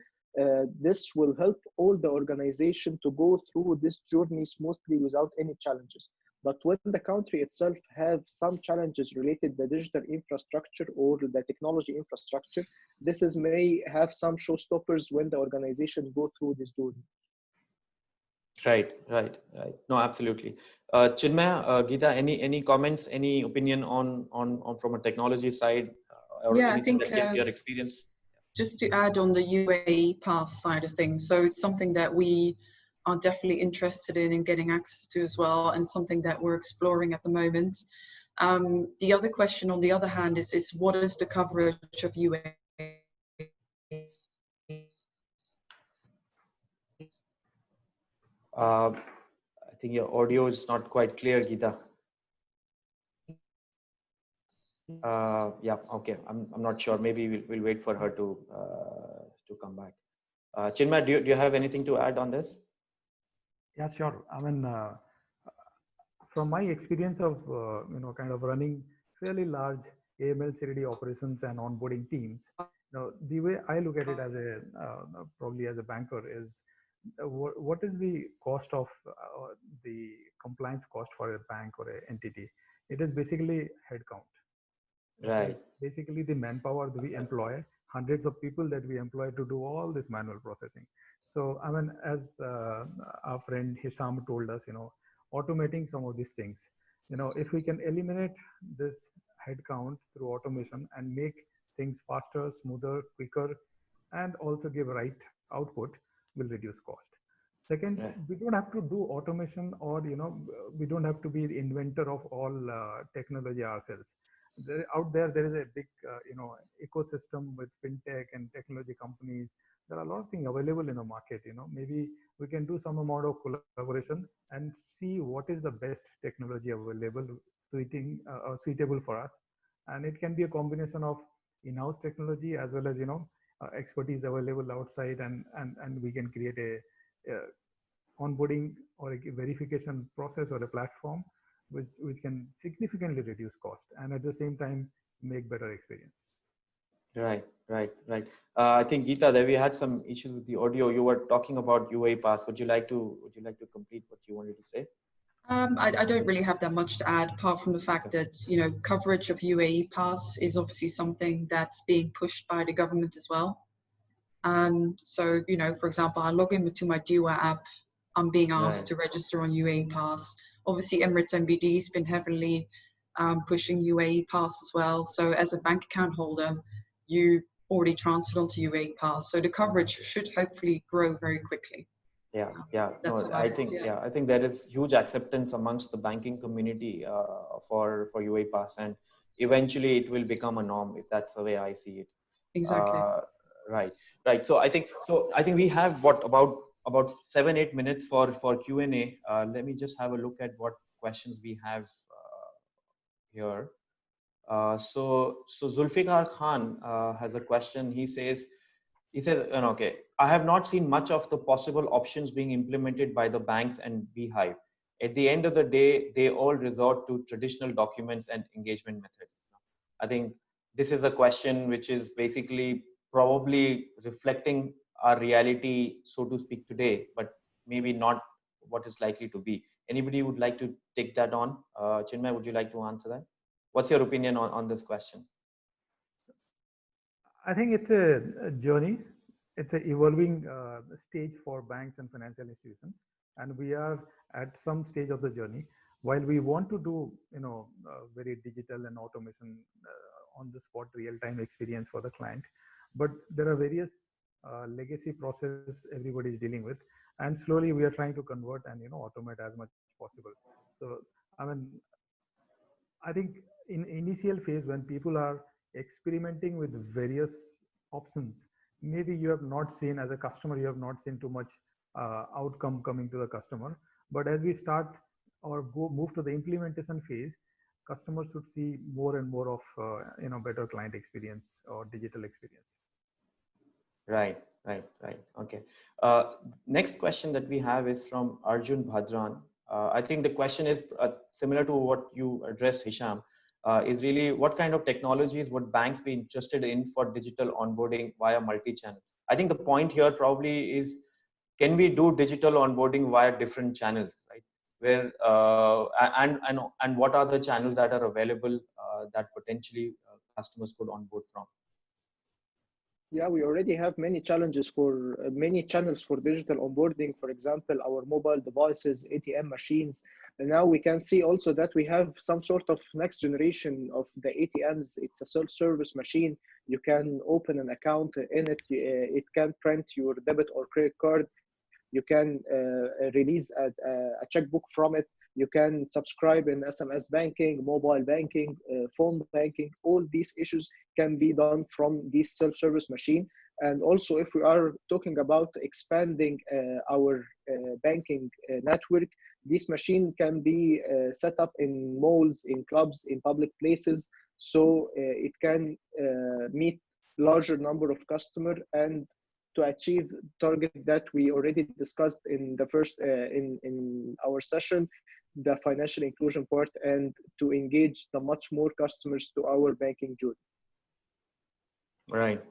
this will help all the organization to go through this journey smoothly without any challenges. But when the country itself have some challenges related to the digital infrastructure or the technology infrastructure, may have some showstoppers when the organization go through this journey. Right. No, absolutely. Chinmaya, Geeta, any comments, any opinion on from a technology side, or I think your experience? Just to add on the UAE Pass side of things, so it's something that we are definitely interested in getting access to as well, and something that we're exploring at the moment. The other question, on the other hand, is what is the coverage of UAE? I think your audio is not quite clear, Geeta. Okay. I'm not sure. Maybe we'll wait for her to come back. Chinmaya, do you have anything to add on this? Yeah, sure. I mean, from my experience of kind of running fairly large AML CDD operations and onboarding teams, the way I look at it as probably as a banker is, what is the cost of the compliance cost for a bank or an entity? It is basically headcount. Right. Basically the manpower that we employ, hundreds of people that we employ to do all this manual processing. So I mean, as our friend Hisham told us, automating some of these things, if we can eliminate this headcount through automation and make things faster, smoother, quicker, and also give right output, will reduce cost. Second, Right. we don't have to do automation, or we don't have to be the inventor of all technology ourselves. Out there is a big ecosystem with fintech and technology companies. There are a lot of things available in the market. Maybe we can do some amount of collaboration and see what is the best technology available, suitable for us. And it can be a combination of in-house technology as well as expertise available outside, and we can create a onboarding or a verification process or a platform which can significantly reduce cost and at the same time make better experience. Right. I think Geeta, there we had some issues with the audio. You were talking about UiPath. Would you like to complete what you wanted to say? I don't really have that much to add, apart from the fact that coverage of UAE Pass is obviously something that's being pushed by the government as well. So for example, I log in to my Dua app, I'm being asked to register on UAE Pass. Obviously, Emirates NBD has been heavily pushing UAE Pass as well. So as a bank account holder, you already transferred onto UAE Pass. So the coverage should hopefully grow very quickly. Yeah. That's No, I think there is huge acceptance amongst the banking community for UiPath, and eventually it will become a norm, if that's the way I see it. Exactly. Right. So I think we have about 7-8 minutes for Q&A. Let me just have a look at what questions we have here. So Zulfikar Khan has a question. He says, okay, I have not seen much of the possible options being implemented by the banks and Beehive. At the end of the day, they all resort to traditional documents and engagement methods. I think this is a question which is basically probably reflecting our reality, so to speak, today, but maybe not what is likely to be. Anybody would like to take that on? Chinmay, would you like to answer that? What's your opinion on this question? I think it's a journey. It's an evolving stage for banks and financial institutions, and we are at some stage of the journey. While we want to do, very digital and automation on the spot, real-time experience for the client, but there are various legacy processes everybody is dealing with, and slowly we are trying to convert and automate as much as possible. So, I mean, I think in initial phase when people are experimenting with various options, maybe you have not seen, as a customer, you have not seen too much outcome coming to the customer. But as we start or move to the implementation phase, customers should see more and more of better client experience or digital experience. Right. Okay. Next question that we have is from Arjun Bhadran. I think the question is similar to what you addressed, Hisham. Is really what kind of technologies would banks be interested in for digital onboarding via multi-channel? I think the point here probably is, can we do digital onboarding via different channels, right? Where and what are the channels that are available that potentially customers could onboard from? Yeah, we already have many channels for digital onboarding. For example, our mobile devices, ATM machines. And now we can see also that we have some sort of next generation of the ATMs. It's a self-service machine. You can open an account in it. It can print your debit or credit card. You can release a checkbook from it. You can subscribe in SMS banking, mobile banking, phone banking. All these issues can be done from this self-service machine. And also, if we are talking about expanding our banking network, this machine can be set up in malls, in clubs, in public places. So it can meet larger number of customers and to achieve target that we already discussed in the first in our session, the financial inclusion part, and to engage the much more customers to our banking journey. Right.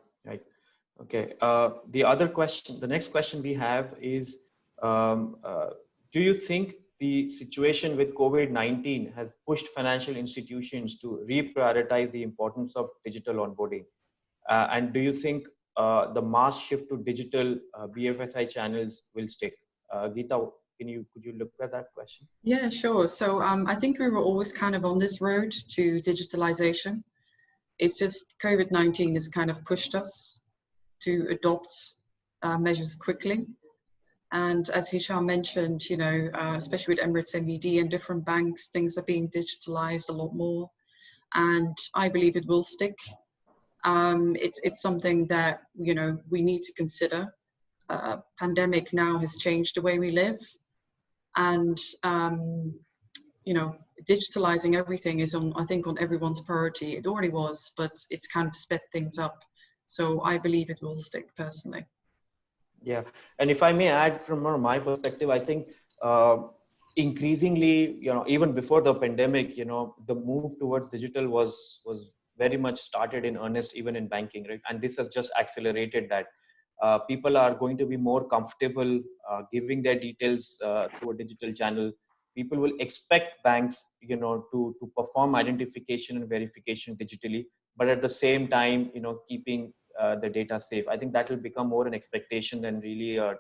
Okay. The next question we have is, do you think the situation with COVID-19 has pushed financial institutions to reprioritize the importance of digital onboarding? And do you think the mass shift to digital BFSI channels will stick? Geeta, could you look at that question? Yeah, sure. So I think we were always kind of on this road to digitalization. It's just COVID-19 has kind of pushed us to adopt measures quickly. And as Hisham mentioned, you know, especially with Emirates NBD and different banks, things are being digitalized a lot more. And I believe it will stick. It's something that, you know, we need to consider. Pandemic now has changed the way we live. And, you know, digitalizing everything is on, I think, on everyone's priority. It already was, but it's kind of sped things up. So I believe it will stick personally. Yeah, and if I may add from my perspective, I think increasingly, you know, even before the pandemic, you know, the move towards digital was very much started in earnest, even in banking, right? And this has just accelerated that. People are going to be more comfortable giving their details through a digital channel. People will expect banks, you know, to perform identification and verification digitally, but at the same time, you know, keeping the data safe. I think that will become more an expectation than really a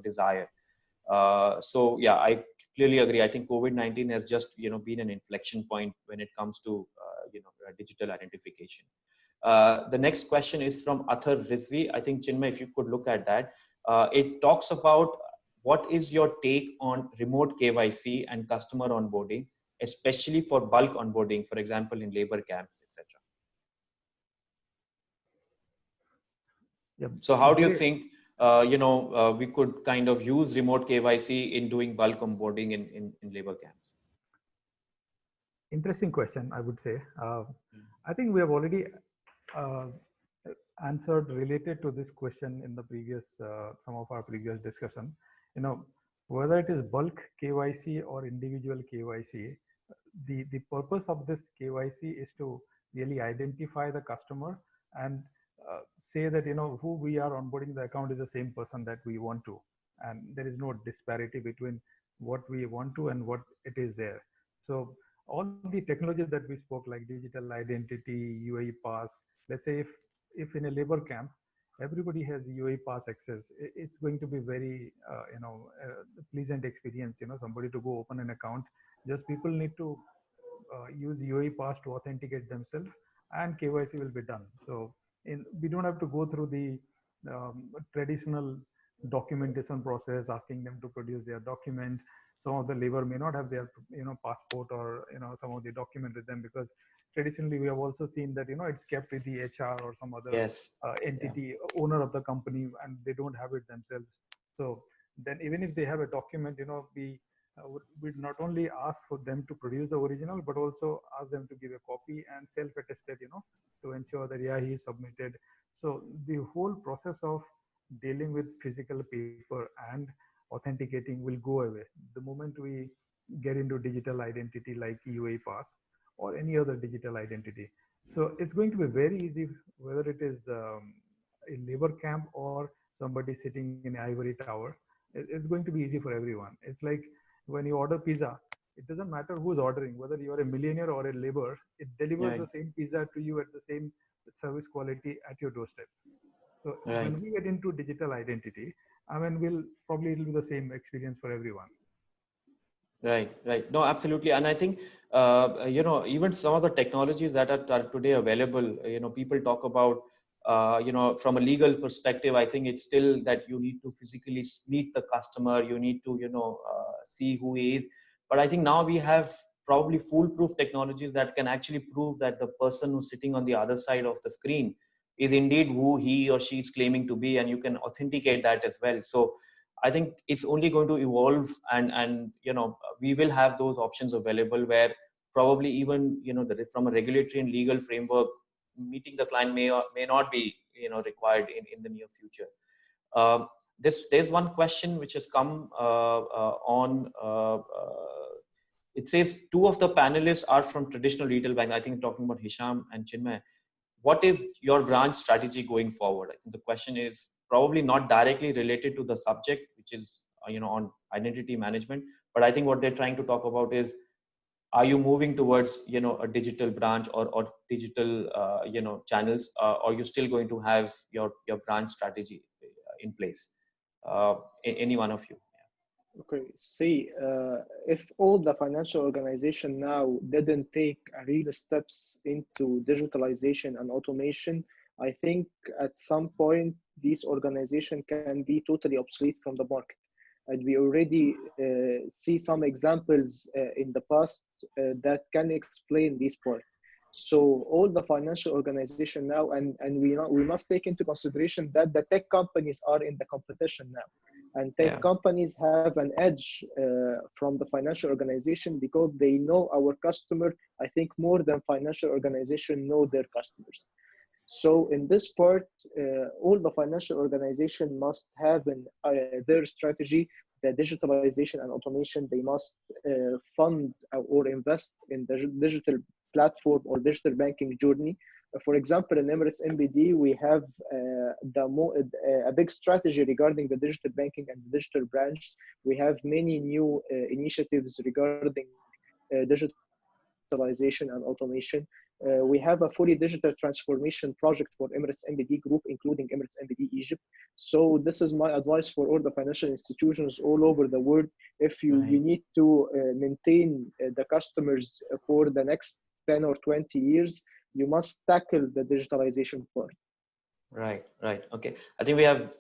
desire. So yeah, I clearly agree. I think COVID-19 has just, you know, been an inflection point when it comes to you know, digital identification. The next question is from Athar Rizvi. I think, Chinmay, if you could look at that. It talks about what is your take on remote KYC and customer onboarding, especially for bulk onboarding, for example, in labor camps, etc. Yep. So how do you think, you know, we could kind of use remote KYC in doing bulk onboarding in labor camps? Interesting question, I would say. I think we have already answered related to this question in the previous, some of our previous discussion. You know, whether it is bulk KYC or individual KYC, the purpose of this KYC is to really identify the customer and say that, you know, who we are onboarding the account is the same person that we want to, and there is no disparity between what we want to and what it is there. So all the technologies that we spoke, like digital identity, UAE pass, let's say if in a labor camp everybody has UAE pass access, it's going to be very you know, pleasant experience, you know, somebody to go open an account. Just people need to use UAE pass to authenticate themselves and KYC will be done. So we don't have to go through the traditional documentation process, asking them to produce their document. Some of the labor may not have their, you know, passport or, you know, some of the document with them, because traditionally we have also seen that, you know, it's kept with the HR or some other entity, owner of the company, and they don't have it themselves. So then even if they have a document, you know, we not only ask for them to produce the original, but also ask them to give a copy and self-attested, you know, to ensure that, yeah, he submitted. So the whole process of dealing with physical paper and authenticating will go away the moment we get into digital identity like UAE pass or any other digital identity. So it's going to be very easy, whether it is a labor camp or somebody sitting in ivory tower. It's going to be easy for everyone. It's like when you order pizza, it doesn't matter who's ordering, whether you're a millionaire or a laborer, it delivers the same pizza to you at the same service quality at your doorstep. So when we get into digital identity, I mean, it'll be the same experience for everyone. Right. No, absolutely. And I think, you know, even some of the technologies that are today available, you know, people talk about, you know, from a legal perspective, I think it's still that you need to physically meet the customer, you need to, you know, see who he is. But I think now we have probably foolproof technologies that can actually prove that the person who's sitting on the other side of the screen is indeed who he or she is claiming to be, and you can authenticate that as well. So I think it's only going to evolve, and you know, we will have those options available where probably even, you know, from a regulatory and legal framework, meeting the client may not be, you know, required in the near future. There's one question which has come on. It says 2 of the panelists are from traditional retail bank. I think talking about Hisham and Chinmay. What is your branch strategy going forward? I think the question is probably not directly related to the subject, which is, you know, on identity management, But I think what they're trying to talk about is, are you moving towards, a digital branch or digital, channels, or you still going to have your branch strategy in place? Any one of you? Okay, see, if all the financial organization now didn't take real steps into digitalization and automation, I think at some point these organization can be totally obsolete from the market. And we already see some examples in the past that can explain this part. So all the financial organization now, and we must take into consideration that the tech companies are in the competition now. And tech companies have an edge from the financial organization because they know our customer, I think, more than financial organization know their customers. So in this part, all the financial organization must have their strategy, the digitalization and automation. They must fund or invest in the digital platform or digital banking journey. For example, in Emirates NBD, we have a big strategy regarding the digital banking and the digital branch. We have many new initiatives regarding digitalization and automation. We have a fully digital transformation project for Emirates NBD Group, including Emirates NBD Egypt. So this is my advice for all the financial institutions all over the world. If you need to maintain the customers for the next 10 or 20 years, you must tackle the digitalization part. Right. Okay. I think we have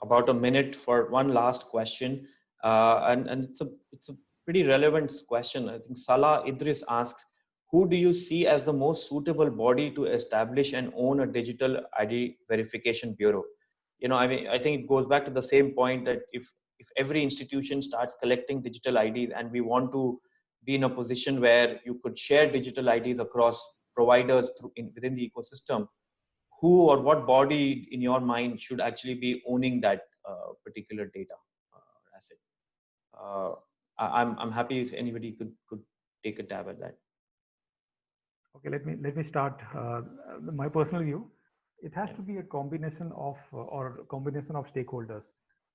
about a minute for one last question. And it's a pretty relevant question. I think Salah Idris asks, who do you see as the most suitable body to establish and own a digital ID verification bureau? I think it goes back to the same point that if every institution starts collecting digital IDs, and we want to be in a position where you could share digital IDs across providers within the ecosystem, who or what body in your mind should actually be owning that particular data asset? I'm happy if anybody could take a tab at that. Okay, let me start. My personal view, it has to be a combination of stakeholders,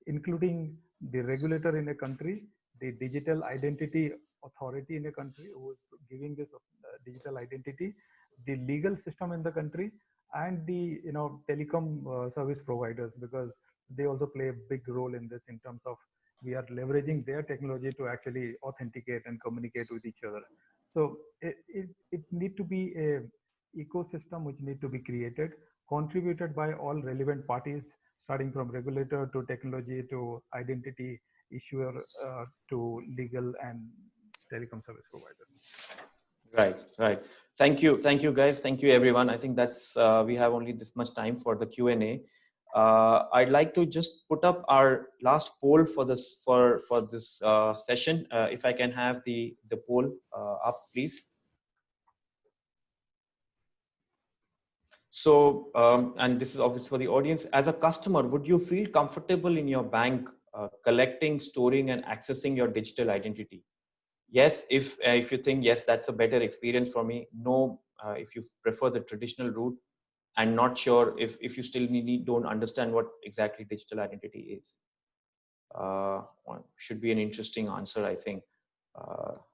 including the regulator in a country, the digital identity authority in a country who is giving this digital identity, the legal system in the country, and the telecom service providers, because they also play a big role in this in terms of we are leveraging their technology to actually authenticate and communicate with each other. So it need to be a ecosystem which need to be created, contributed by all relevant parties, starting from regulator to technology to identity issuer to legal and telecom service providers. Right. Thank you guys. Thank you everyone. I think that's we have only this much time for the Q&A. I'd like to just put up our last poll for this session. If I can have the poll up, please. So, and this is obvious for the audience. As a customer, would you feel comfortable in your bank collecting, storing, and accessing your digital identity? Yes, if you think yes, that's a better experience for me. No, if you prefer the traditional route. And not sure if you still don't understand what exactly digital identity is. Should be an interesting answer, I think. All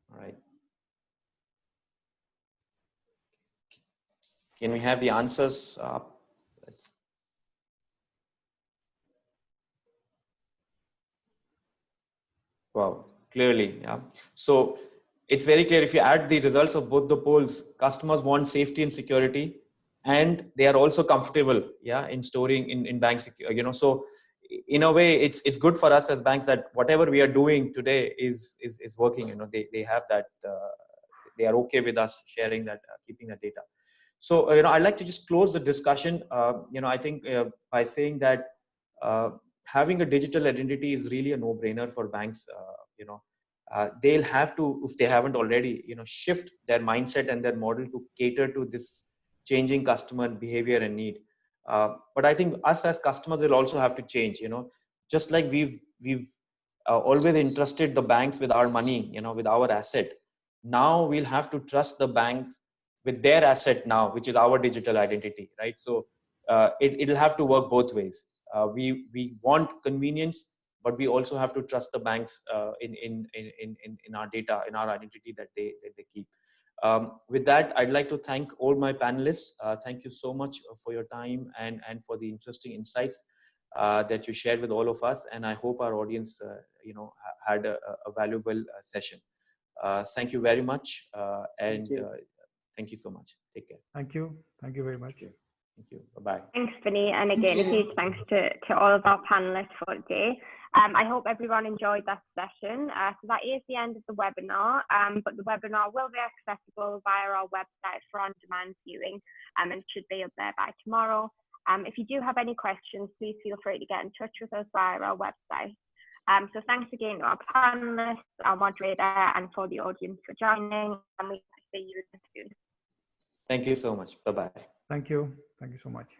right. Can we have the answers up? Wow, clearly, yeah. So it's very clear if you add the results of both the polls, customers want safety and security, and they are also comfortable, in storing in bank security. So in a way, it's good for us as banks that whatever we are doing today is working. They have that. They are okay with us sharing that, keeping that data. So I'd like to just close the discussion. I think by saying that having a digital identity is really a no-brainer for banks. They'll have to, if they haven't already, shift their mindset and their model to cater to this changing customer behavior and need. But I think us as customers will also have to change. Just like we've always entrusted the banks with our money, with our asset. Now we'll have to trust the banks with their asset now, which is our digital identity, right? So it'll have to work both ways. We want convenience, but we also have to trust the banks in our data, in our identity that they keep. With that, I'd like to thank all my panelists. Thank you so much for your time and for the interesting insights that you shared with all of us. And I hope our audience, had a valuable session. Thank you very much. Thank you so much. Take care. Thank you. Thank you very much. Thank you. Bye-bye. Thanks, Vinny. And again, a huge thanks to all of our panelists for today. I hope everyone enjoyed that session. So that is the end of the webinar, but the webinar will be accessible via our website for on-demand viewing, and it should be up there by tomorrow. If you do have any questions, please feel free to get in touch with us via our website. So thanks again to our panelists, our moderator, and for the audience for joining, and we hope to see you soon. Thank you so much. Bye-bye. Thank you. Thank you so much.